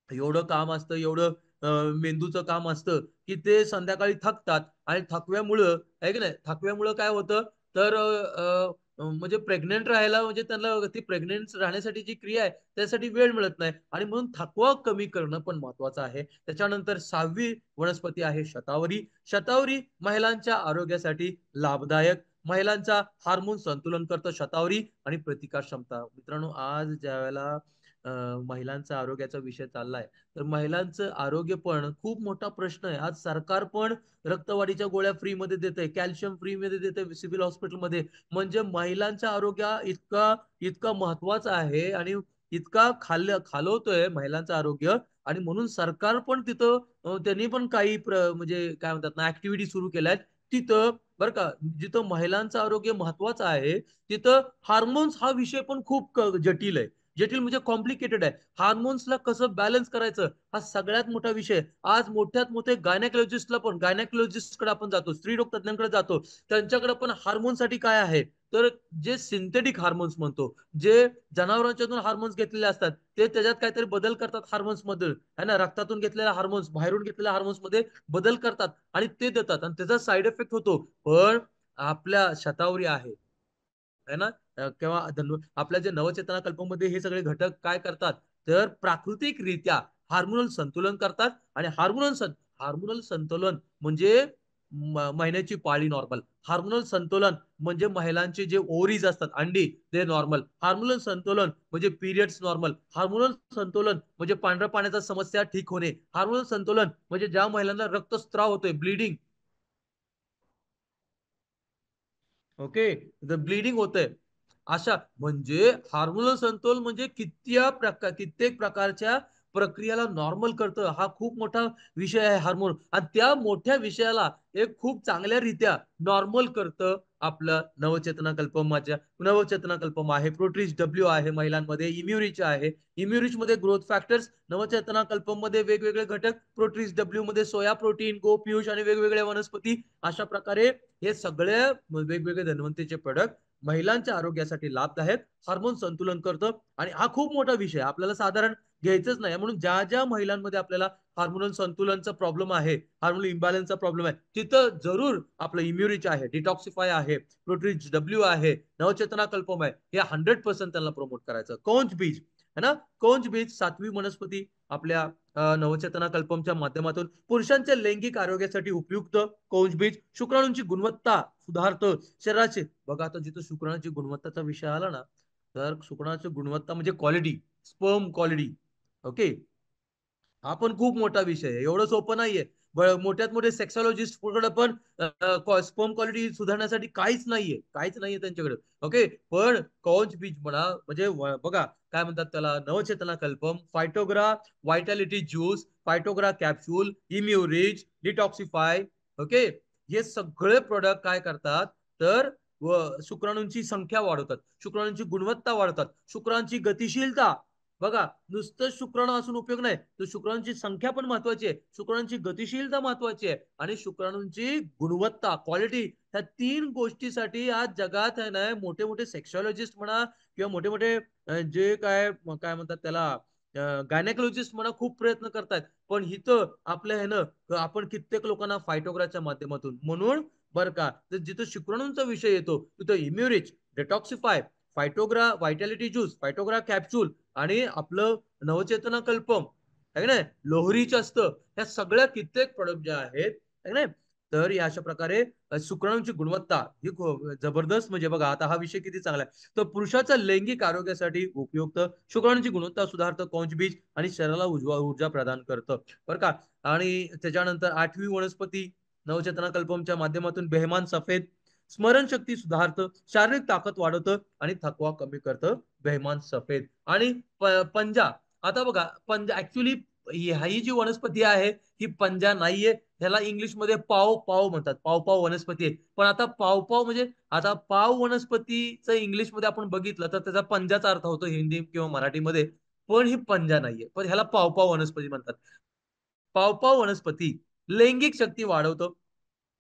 एवढं काम असतं, एवढं मेंदूचं काम असतं, की ते संध्याकाळी थकतात आणि थकव्यामुळं आहे की नाही, थकव्यामुळं काय होतं, तर म्हणजे प्रेग्नंट राहायला म्हणजे त्यांना ती प्रेग्नंट राहण्यासाठी जी क्रिया आहे, त्यासाठी वेळ मिळत नाही आणि म्हणून थकवा कमी करणं पण महत्वाचं आहे. त्याच्यानंतर 6वी वनस्पती आहे शतावरी. शतावरी महिलांच्या आरोग्यासाठी लाभदायक, महिलांचा हार्मोन संतुलन करतं शतावरी आणि प्रतिकार क्षमता. मित्रांनो, आज ज्यावेळेला अ, महिलांचा आरोग्याचा विषय चाललाय, तर महिलांचं आरोग्य पण खूप मोठा प्रश्न आहे. आज सरकार पण रक्तवाढीच्या गोळ्या फ्रीमध्ये देतंय, कॅल्शियम फ्रीमध्ये देतंय सिव्हिल हॉस्पिटलमध्ये. म्हणजे महिलांच्या आरोग्य इतका इतका महत्वाचा आहे आणि इतका खालवतोय महिलांचं आरोग्य. आणि म्हणून सरकार पण तिथं त्यांनी पण काही म्हणजे काय म्हणतात ना ऍक्टिव्हिटी सुरू केल्या आहेत तिथं, बरं का. जिथं महिलांचं आरोग्य महत्वाचं आहे, तिथं हार्मोन्स हा विषय पण खूप जटिल आहे. जटिल म्हणजे कॉम्प्लिकेटेड आहे. हार्मोन्सला कसं बॅलन्स करायचं हा सगळ्यात मोठा विषय. आज मोठ्यात मोठे गायनेकॉलॉजिस्टकडे आपण जातो, स्त्रीरोग तज्ञांकडे जातो. त्यांच्याकडे पण हार्मोनसाठी काय आहे, तर जे सिंथेटिक हार्मोन्स म्हणतो, जे जनावरांच्यातून हार्मोन्स घेतलेले असतात, ते त्याच्यात काहीतरी बदल करतात हार्मोन्स मध्ये है ना. रक्तातून घेतलेल्या हार्मोन्स बाहेरून घेतलेल्या हार्मोन्स मध्ये बदल करतात आणि ते देतात आणि त्याचा साईड इफेक्ट होतो. पण आपल्या शतावरी आहे है ना, किंवा आपल्या जे नवचेतना कल्पमध्ये हे सगळे घटक काय करतात, तर प्राकृतिकरित्या हार्मोनल संतुलन करतात. आणि हार्मोनल संतुलन म्हणजे महिन्याची पाळी नॉर्मल, हार्मोनल संतुलन म्हणजे महिलांचे जे ओव्हरीज असतात अंडी ते नॉर्मल, हार्मोनल संतुलन म्हणजे पिरियड्स नॉर्मल, हार्मोनल संतुलन म्हणजे पांढऱ्या पाण्याचा समस्या ठीक होणे, हार्मोनल संतुलन म्हणजे ज्या महिलांना रक्तस्राव होतोय, ब्लिडिंग, ओके, ब्लिडिंग होतंय, अशा म्हणजे हार्मोनल संतोलन म्हणजे कित्येक प्रकारच्या प्रक्रियाला नॉर्मल करतं. हा खूप मोठा विषय आहे हार्मोन. आणि त्या मोठ्या विषयाला एक खूप चांगल्या रीत्या नॉर्मल करतं आपलं नवचेतना कल्पम आहे. प्रोट्रीज डब्ल्यू आहे महिलांमध्ये, इम्युरिच आहे. इम्युरिच मध्ये ग्रोथ फॅक्टर्स, नवचेतना कल्पम मध्ये वेगवेगळे घटक, प्रोट्रीज डब्ल्यू मध्ये सोया प्रोटीन, गोपियूष आणि वेगवेगळ्या वनस्पती. अशा प्रकारे हे सगळे वेगवेगळे धन्वंतीचे प्रोडक्ट महिलांच्या आरोग्यासाठी लाभदायक, हार्मोन संतुलन करतं आणि हा खूप मोठा विषय आपल्याला साधारण घ्यायचंच नाही. म्हणून ज्या ज्या महिलांमध्ये आपल्याला हार्मोनल संतुलनचा प्रॉब्लेम आहे, हार्मोनल इम्बॅलन्सचा प्रॉब्लेम आहे, तिथं जरूर आपलं इम्युरिच आहे, डिटॉक्सिफाय आहे, प्रोट्रिच डब्ल्यू आहे, नवचेतना कल्पम आहे, हे 100% त्यांना प्रमोट करायचं. कौंच बीज है ना, कौंच बीज सात्विक वनस्पती आपल्या नवचेतना कल्पमच्या माध्यमातून पुरुषांच्या लैंगिक आरोग्यासाठी उपयुक्त. कौंच बीज शुक्राणूंची गुणवत्ता सुधारतं, शरीराचे बघा आता जिथं शुक्राणूची गुणवत्ताचा विषय आला ना, तर शुक्राणूची गुणवत्ता म्हणजे क्वालिटी, स्पर्म क्वालिटी. ओके, हा पण खूप मोठा विषय आहे, एवढं सोपं नाहीये. मोठ्यात मोठे सेक्सॉलॉजिस्ट पण स्पर्म क्वालिटी सुधारण्यासाठी काहीच नाहीये त्यांच्याकडे. ओके, पण कौच बीज म्हणा म्हणजे बघा काय म्हणतात त्याला, नवचेतना कल्पम, फायटोग्रा व्हायटॅलिटी ज्यूस, फायटोग्रा कॅप्सूल, इम्युरिच, डिटॉक्सिफाय. ओके, हे सगळे प्रोडक्ट काय करतात तर शुक्राणूंची संख्या वाढवतात, शुक्राणूंची गुणवत्ता वाढवतात, शुक्राणूंची गतिशीलता. बघा, नुसतं शुक्राणू असून उपयोग नाही, तर शुक्राणूंची संख्या पण महत्वाची आहे, शुक्राणूंची गतिशीलता महत्वाची आहे आणि शुक्राणूंची गुणवत्ता क्वालिटी, ह्या 3 गोष्टीसाठी आज जगात आहे ना मोठे मोठे सेक्सॉलॉजिस्ट म्हणा किंवा मोठे मोठे जे काय काय म्हणतात त्याला गायनेकोलॉजिस्ट म्हणा खूप प्रयत्न करतायत. पण इथं आपल्या आहे ना आपण कित्येक लोकांना फायटोग्राच्या माध्यमातून म्हणून बरं का, तर जिथं शुक्राणूंचा विषय येतो तिथं इम्युरिच, डिटॉक्सिफाय, फायटोग्रा व्हायटॅलिटी ज्यूस, फायटोग्रा कॅप्सूल आणि आपलं नवचेतना कल्पम आहे ना, लोहरीच असतं, ह्या सगळ्या कित्येक प्रोडक्ट ज्या आहेत है ना, तर या अशा प्रकारे शुक्राणूंची गुणवत्ता ही जबरदस्त. म्हणजे बघा आता हा विषय किती चांगला आहे. तर पुरुषाच्या लैंगिक आरोग्यासाठी उपयुक्त, शुक्राणूंची गुणवत्ता सुधारतं कौंच बीज आणि शरीराला ऊर्जा प्रदान करतं बरं का. आणि त्याच्यानंतर 8वी वनस्पती नवचेतना कल्पमच्या माध्यमातून बेहमान सफेद, स्मरणशक्ती सुधारतं, शारीरिक ताकद वाढवतं आणि थकवा कमी करतं बेहमान सफेद. आणि पंजा, आता बघा पंजा ऍक्च्युली ही जी वनस्पती आहे ही पंजा नाहीये, ह्याला इंग्लिश मध्ये पाव पाव म्हणतात, पाव पाव वनस्पती आहे. पण आता पाव पाव म्हणजे आता पाव वनस्पतीचं इंग्लिश मध्ये आपण बघितलं तर त्याचा पंजाचा अर्थ होतो हिंदी किंवा मराठीमध्ये, पण ही पंजा नाहीये, पण ह्याला पाव पाव वनस्पती म्हणतात. पाव पाव वनस्पती लैंगिक शक्ती वाढवतं,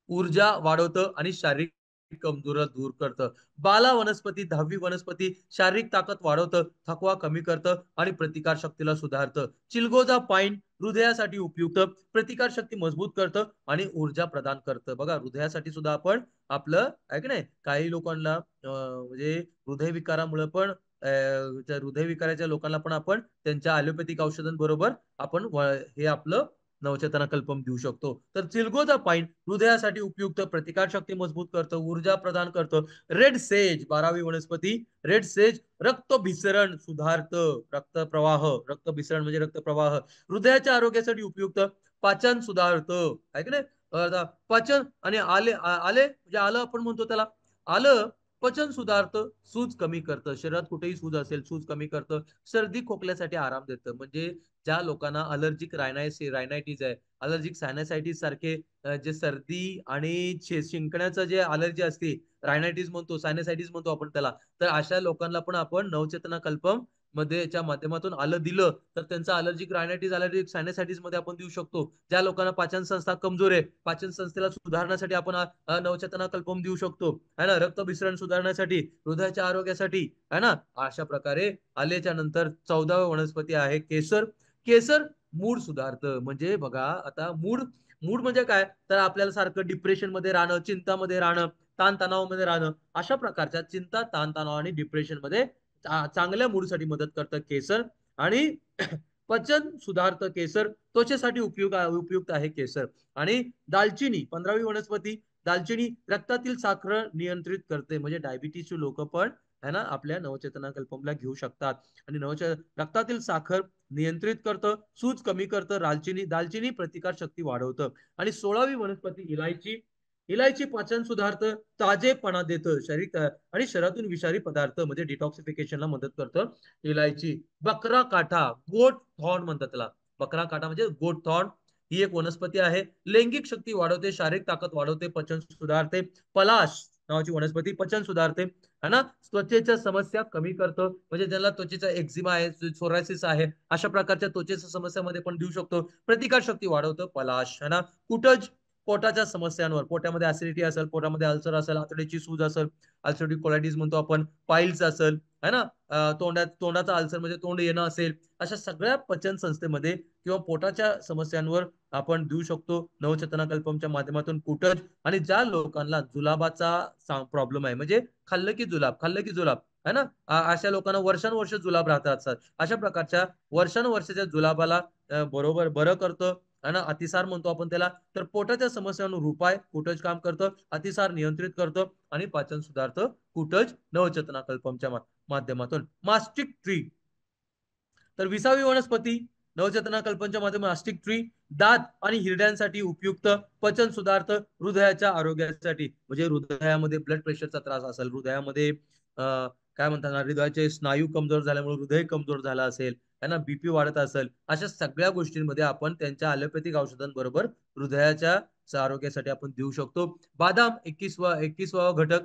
ऊर्जा वाढवतं आणि शारीरिक कमजोरी दूर करतं. बाला वनस्पती 10वी वनस्पती शारीरिक ताकद वाढवतं, थकवा कमी करतं आणि प्रतिकार शक्तीला सुधारतं. चिलगोजा पाईन हृदयासाठी उपयुक्त, प्रतिकार शक्ती मजबूत करतं आणि ऊर्जा प्रदान करतं. बघा हृदयासाठी सुद्धा आपण आपलं आहे की नाही, काही लोकांना म्हणजे हृदयविकारामुळे पण त्या हृदयविकाराच्या लोकांना पण आपण त्यांच्या ॲलोपॅथिक औषधांबरोबर आपण हे आपलं नवचेतना कल्पम देऊ शकतो. तर चिलगोजा पाईन हृदयासाठी उपयुक्त, प्रतिकारशक्ती मजबूत करतं, ऊर्जा प्रदान करतं. रेड सेज 12वी वनस्पती, रेड सेज रक्तभिसरण सुधारतं, रक्तभिसरण म्हणजे रक्तप्रवाह, हृदयाच्या आरोग्यासाठी उपयुक्त, पाचन सुधारतं आहे की नाही. पचन आणि आले आले म्हणजे आलं आपण म्हणतो त्याला, आलं पचन सुधारतं, सूज कमी करतं, शरीरात कुठेही सूज असेल सूज कमी करतं, सर्दी खोकल्यासाठी आराम देतं. म्हणजे ज्या लोकांना अलर्जिक रायनायटिस आहे, अलर्जिक सायनासायटिस सारखे जे सर्दी आणि शिंकण्याचं जे अलर्जी असते, रायनायटिस म्हणतो, सायनासायटिस म्हणतो आपण त्याला, तर अशा लोकांना पण आपण नवचेतना कल्पम मध्ये च्या माध्यमातून आलं दिलं तर त्यांचा अलर्जिक रायनायटिस, अलर्जिक सायनासायटिस मध्ये आपण देऊ शकतो. ज्या लोकांना पाचन संस्था कमजोर आहे, पाचन संस्थेला सुधारण्यासाठी आपण नवचेतना कल्पम देऊ शकतो है ना, रक्तभिसरण सुधारण्यासाठी, हृदयाच्या आरोग्यासाठी है ना. अशा प्रकारे आल्याच्या नंतर 14वी वनस्पती आहे केसर. केसर मूड सुधारतं. म्हणजे बघा आता मूड, मूड म्हणजे काय तर आपल्याला सारखं डिप्रेशन मध्ये राहणं, चिंतामध्ये राहणं, ताणतणावामध्ये राहणं, अशा प्रकारच्या चिंता, ताणतणाव आणि डिप्रेशन मध्ये चांगल्या मूडसाठी मदत करतं केसर. आणि पचन सुधारतं केसर, त्वचेसाठी उपयुक्त आहे केसर. आणि दालचिनी 15वी वनस्पती, दालचिनी रक्तातील साखर नियंत्रित करते, म्हणजे डायबिटीसचे लोक पण है ना आपल्या नवचेतना कल्पमला घेऊ शकतात. आणि रक्तातील साखर नियंत्रित करतं, सूज कमी करतं, दालचिनी प्रतिकार शक्ती वाढवतं. आणि 16वी वनस्पती इलायची, इलायची पाचन सुधारतं, ताजेपणा देतं शरीर आणि शरीरातून विषारी पदार्थ म्हणजे डिटॉक्सिफिकेशनला मदत करतं इलायची. बकरा काठा, गोट थॉर्न म्हणतात त्याला, बकरा काठा म्हणजे गोट थॉर्न, ही एक वनस्पती आहे, लैंगिक शक्ती वाढवते, शारीरिक ताकद वाढवते, पचन सुधारते. पलाश नावाची वनस्पती पचन सुधारते है ना, त्वचेच्या समस्या कमी करतं, म्हणजे ज्याला त्वचेचा एक्झिमा आहे, सोरायसिस आहे, अशा प्रकारच्या त्वचेच्या समस्यामध्ये पण देऊ शकतो. प्रतिकार शक्ती वाढवतं पलाश है ना. कुटज, पोटाच्या समस्यांवर, पोटामध्ये ऍसिडिटी असेल, पोटामध्ये अल्सर असेल, आतड्याची सूज असेल, अल्सरेटिव्ह कोलायटिस म्हणतो आपण, पाईल्स असेल, है ना, तोंडाचा अल्सर म्हणजे तोंड येणं असेल, अशा सगळ्या पचन संस्थेमध्ये किंवा पोटाच्या समस्यांवर आपण देऊ शकतो नवचेतना कल्पमच्या माध्यमातून कुटज. आणि ज्या लोकांना जुलाबाचा प्रॉब्लेम आहे, म्हणजे खाल्लं की जुलाब है ना, अशा लोकांना वर्षानुवर्ष जुलाब राहतात असतात, अशा प्रकारच्या वर्षानुवर्षाच्या जुलाबाला बरोबर बरं करतं है ना. अतिसार म्हणतो आपण त्याला. तर पोटाच्या समस्यांवर उपाय कुटज काम करतं, अतिसार नियंत्रित करतं आणि पाचन सुधारतं कुटज नवचेतना कल्पमच्या माध्यमातून. मास्टिक ट्री, तर 20वी वनस्पती नवचेतना कल्पनच्या माध्यमातून मास्टिक ट्री, दात आणि हिरड्यांसाठी उपयुक्त, पचन सुधारत, हृदयाच्या आरोग्यासाठी, म्हणजे हृदयामध्ये ब्लड प्रेशरचा त्रास असेल, हृदयामध्ये काय म्हणतात ना, हृदयाचे स्नायू कमजोर झाल्यामुळे हृदय कमजोर झाला असेल, त्यांना बीपी वाढत असेल, अशा सगळ्या गोष्टींमध्ये आपण त्यांच्या ॲलोपॅथिक औषधांबरोबर हृदयाच्या आरोग्यासाठी आपण देऊ शकतो. बादाम 21वा घटक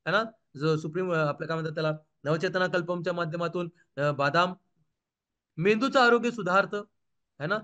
है ना, जो सुप्रीम आपल्या काय म्हणतात त्याला, नवचेतना कल्पमच्या माध्यमातून बादाम मेंदूचं आरोग्य सुधारतं है ना,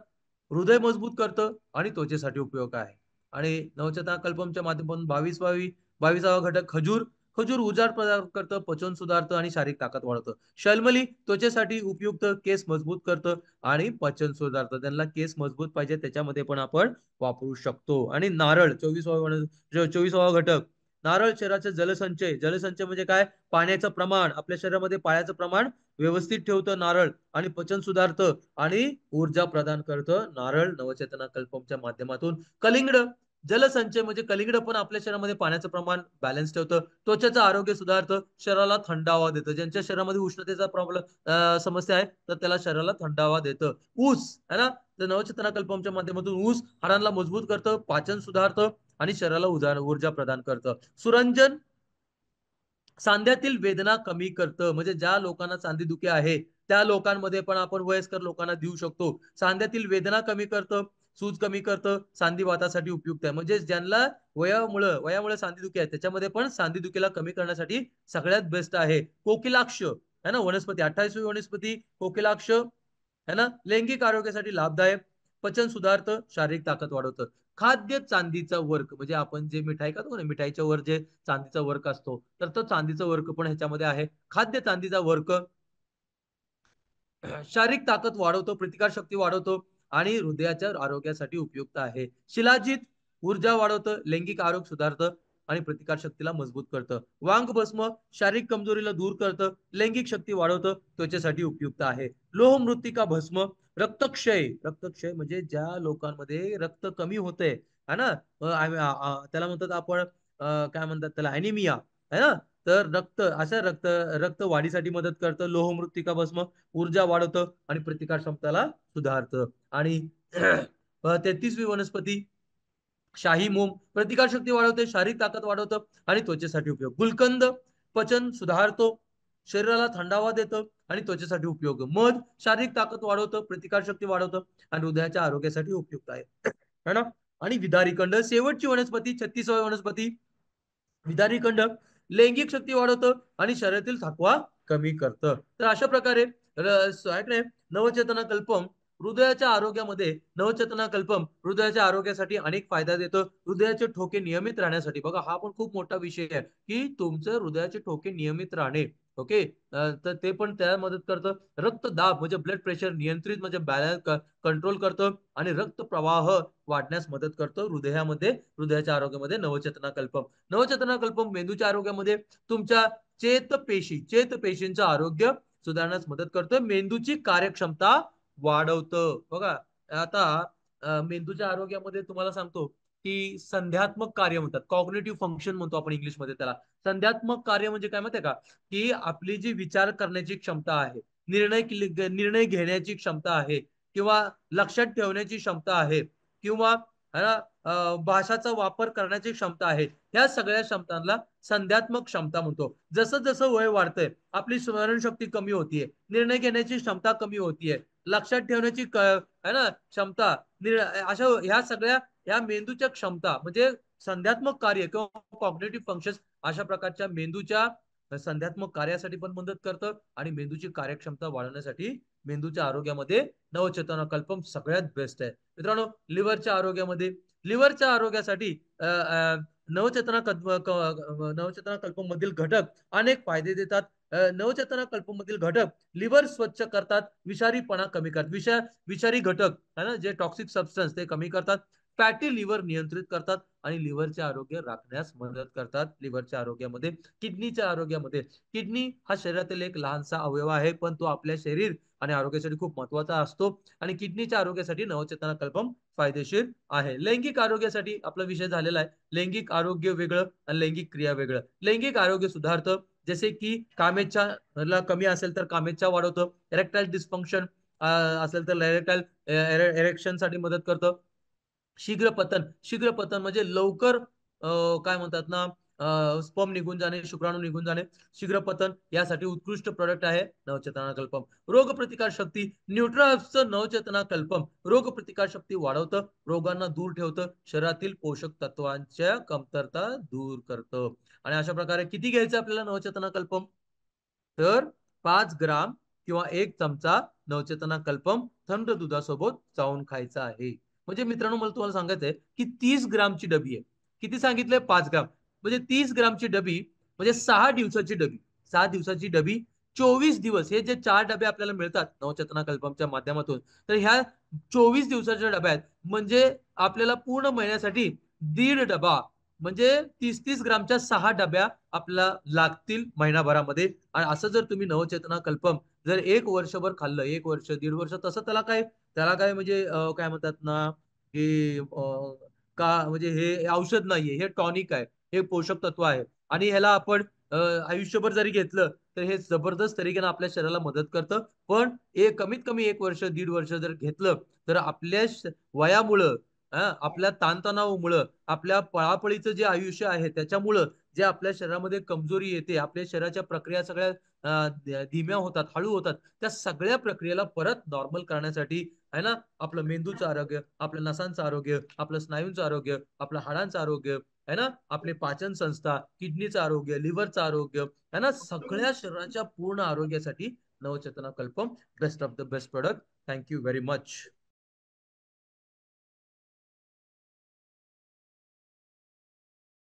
हृदय मजबूत करतं आणि त्वचेसाठी उपयोग आहे. आणि नवचेतना कल्पमच्या माध्यमातून 22वा घटक खजूर. खजूर उजाड प्रदान करतं, पचन सुधारतं आणि शारीरिक ताकद वाढवतं. शल्मली त्वचेसाठी उपयुक्त, केस मजबूत करतं आणि पचन सुधारतं. त्यांना केस मजबूत पाहिजे त्याच्यामध्ये पण आपण वापरू शकतो. आणि नारळ 24वा घटक, नारळ शरीराचे जलसंचय. जलसंचय म्हणजे काय, पाण्याचं प्रमाण, आपल्या शरीरामध्ये पाण्याचं प्रमाण व्यवस्थित ठेवतं नारळ, आणि पचन सुधारतं आणि ऊर्जा प्रदान करतं नारळ नवचेतना कल्पमच्या माध्यमातून. कलिंगड जलसंचय म्हणजे कलिंगड पण आपल्या शरीरामध्ये पाण्याचं प्रमाण बॅलन्स ठेवतं, त्वचेचं आरोग्य सुधारतं, शरीराला थंडावा देतं. ज्यांच्या शरीरामध्ये उष्णतेचा प्रॉब्लेम समस्या आहे तर त्याला शरीराला थंडावा देतं. ऊस है ना, तर नवचेतना कल्पमच्या माध्यमातून ऊस हाडांना मजबूत करतं, पाचन सुधारतं आणि शरीराला ऊर्जा प्रदान करतं. सुरंजन सांध्यातील वेदना कमी करतं, म्हणजे ज्या लोकांना सांधेदुखी आहे त्या लोकांमध्ये पण आपण वयस्कर लोकांना देऊ शकतो. सांध्यातील वेदना कमी करतं, सूज कमी करतं, सांधीवातासाठी उपयुक्त आहे. म्हणजे ज्यांना वयामुळे सांधेदुखी आहे त्याच्यामध्ये पण सांधेदुखीला कमी करण्यासाठी सगळ्यात बेस्ट आहे. कोकिलाक्ष है ना, वनस्पती 28वी वनस्पती कोकिलाक्ष है ना, लैंगिक आरोग्यासाठी लाभदायक, पचन सुधारतं, शारीरिक ताकद वाढवतं. खाद्य चांदीचा वर्क, म्हणजे आपण जे मिठाई खातो ना, मिठाईच्या वर जे चांदीचा वर्क असतो, तर तो चांदीचा वर्क पण ह्याच्यामध्ये आहे. खाद्य चांदीचा वर्क शारीरिक ताकद वाढवतो, प्रतिकार शक्ती वाढवतो आणि हृदयाच्या आरोग्यासाठी उपयुक्त आहे. शिलाजीत ऊर्जा वाढवतं, लैंगिक आरोग्य सुधारतं आणि प्रतिकार शक्तीला मजबूत करतं. वांग भस्म शारीरिक कमजोरीला दूर करतं, लैंगिक शक्ती वाढवतं, त्वचेसाठी उपयुक्त आहे. लोह मृत्तिका भस्म रक्तक्षय म्हणजे ज्या लोकांमध्ये रक्त कमी होते है ना, त्याला म्हणतात आपण काय म्हणतात त्याला, अॅनिमिया है ना, तर रक्त वाढीसाठी मदत करतं लोह मृत्तिका भस्म, ऊर्जा वाढवतं आणि प्रतिकार क्षमताला सुधारतं. आणि 33वी वनस्पती शाही मोम प्रतिकार शक्ती वाढवते, शारीरिक ताकद वाढवतं आणि त्वचेसाठी उपयोग. गुलकंद पचन सुधारतो, शरीराला थंडावा देतं आणि त्वचेसाठी उपयोग. मध शारीरिक ताकद वाढवतं, प्रतिकार शक्ती वाढवतं आणि हृदयाच्या आरोग्यासाठी उपयुक्त आहे है ना. आणि विदारीकंड शेवटची वनस्पती 36वी वनस्पती विदारीकंड लैंगिक शक्ती वाढवतं आणि शरीरातील थकवा कमी करतं. तर अशा प्रकारे नवचेतना कल्पम हृदयाच्या आरोग्यासाठी अनेक फायदा देतो. हृदयाचे ठोके नियमित राहण्यासाठी, बघा हा पण खूप मोठा विषय आहे की तुमचं हृदयाचे ठोके नियमित राहणे. ओके, तर ते पण त्याला मदत करतं. रक्तदाब म्हणजे ब्लड प्रेशर नियंत्रित म्हणजे बॅलन्स कंट्रोल करतं आणि रक्त प्रवाह वाढण्यास मदत करतं हृदयाच्या आरोग्यामध्ये नवचेतना कल्पम मेंदूच्या आरोग्यामध्ये तुमच्या चेतपेशींचं आरोग्य सुधारण्यास मदत करतं, मेंदूची कार्यक्षमता वाढवतं. बघा आता मेंदूच्या आरोग्यामध्ये तुम्हाला सांगतो की संध्यात्मक कार्य म्हणतात, कॉग्निटिव्ह फंक्शन म्हणतो आपण इंग्लिशमध्ये त्याला. संध्यात्मक कार्य म्हणजे काय माहितीये का, की आपली जी विचार करण्याची क्षमता आहे, निर्णय घेण्याची क्षमता आहे, किंवा लक्षात ठेवण्याची क्षमता आहे, किंवा भाषाचा वापर करण्याची क्षमता आहे, ह्या सगळ्या क्षमतांना संध्यात्मक क्षमता म्हणतो. जसं जसं वय वाढतंय आपली स्मरणशक्ती कमी होतीये, निर्णय घेण्याची क्षमता कमी होतीये, लक्षात ठेवण्याची है ना क्षमता, अशा ह्या सगळ्या ह्या मेंदूच्या क्षमता म्हणजे संध्यात्मक कार्य किंवा कॉग्निटिव्ह फंक्शन्स अशा प्रकारच्या मेंदूच्या संध्यात्मक कार्यासाठी पण मदत करतं आणि मेंदूची कार्यक्षमता वाढवण्यासाठी मेंदूच्या आरोग्यामध्ये नवचेतना कल्पम सगळ्यात बेस्ट आहे. मित्रांनो, लिव्हरच्या आरोग्यामध्ये लिव्हरच्या आरोग्यासाठी नवचेतना कल्प मधील घटक अनेक फायदे देतात. नवचेतना कल्प मधील घटक लिव्हर स्वच्छ करतात, विषारीपणा कमी करतात, विषारी घटक है ना, जे टॉक्सिक सबस्टन्स ते कमी करतात, फॅटी लिव्हर नियंत्रित करतात आणि लिव्हरचे आरोग्य राखण्यास मदत करतात. लिव्हरच्या आरोग्यामध्ये, किडनीच्या आरोग्यामध्ये, किडनी हा शरीरातील एक लहानसा अवयव आहे, पण तो आपल्या शरीर आणि आरोग्यासाठी खूप महत्वाचा असतो आणि किडनीच्या आरोग्यासाठी नवचेतना कल्पम फायदेशीर आहे. लैंगिक आरोग्यासाठी आपला विषय झालेला आहे. लैंगिक आरोग्य वेगळं आणि लैंगिक क्रिया वेगळं. लैंगिक आरोग्य सुधारतं, जसे की कामेच्छा कमी असेल तर कामेच्छा वाढवतं, इरेक्टाईल डिस्फंक्शन असेल तर इरेक्टाईल इरेक्शन साठी मदत करतं. शीघ्र पतन म्हणजे लवकर काय म्हणतात ना, स्पर्म निघून जाणे, शुक्राणू निघून जाणे, शीघ्र पतन यासाठी उत्कृष्ट प्रोडक्ट आहे नवचेतना कल्पम. रोग प्रतिकार शक्ती, न्यूट्राचं नवचेतना कल्पम रोग प्रतिकार शक्ती वाढवतं, रोगांना दूर ठेवतं, शरीरातील पोषक तत्वांच्या कमतरता दूर करतं. आणि अशा प्रकारे किती घ्यायचं आपल्याला नवचेतना कल्पम, तर 5 ग्राम किंवा 1 चमचा नवचेतना कल्पम थंड दुधासोबत चावून खायचा आहे. म्हणजे मित्रांनो, मला तुम्हाला सांगायचंय की 30 ग्रामची डबी आहे. किती सांगितलंय? 5 ग्राम. म्हणजे 30 ग्रामची डबी म्हणजे 6 दिवसाची डबी. 6 दिवसाची डबी, 24 दिवस. हे जे 4 डबे आपल्याला मिळतात नवचेतना कल्पमच्या माध्यमातून, तर ह्या 24 दिवसाच्या डब्या आहेत. म्हणजे आपल्याला पूर्ण महिन्यासाठी 1.5 डबा, म्हणजे 30-30 ग्रामच्या 6 डब्या आपल्याला लागतील महिनाभरामध्ये. आणि असं जर तुम्ही नवचेतना कल्पम जर 1 वर्षभर खाल्लं, 1 वर्ष 1.5 वर्ष, तसं त्याला काय म्हणजे काय म्हणतात ना, हे का म्हणजे हे औषध नाहीये, हे टॉनिक आहे, हे पोषक तत्व आहे. आणि ह्याला आपण आयुष्यभर जरी घेतलं तर हे जबरदस्त तरीकेने आपल्या शरीराला मदत करतं. पण कमीत कमी 1 वर्ष 1.5 वर्ष जर घेतलं तर आपल्या वयामुळं, आपल्या ताणतणावामुळं, आपल्या पळापळीचं जे आयुष्य आहे त्याच्यामुळं जे आपल्या शरीरामध्ये कमजोरी येते, आपल्या शरीराच्या प्रक्रिया सगळ्या धीम्या होतात, हळू होतात, त्या सगळ्या प्रक्रियेला परत नॉर्मल करण्यासाठी आहे ना, आपलं मेंदूचं आरोग्य, आपल्या नसांचं आरोग्य, आपलं स्नायूंचं आरोग्य, आपलं हाडांचं आरोग्य है ना, आपले पाचन संस्था, किडनीचं आरोग्य, लिव्हरचं आरोग्य है ना, सगळ्या शरीराच्या पूर्ण आरोग्यासाठी Navchetana Kalpam best of the best product. Thank you very much.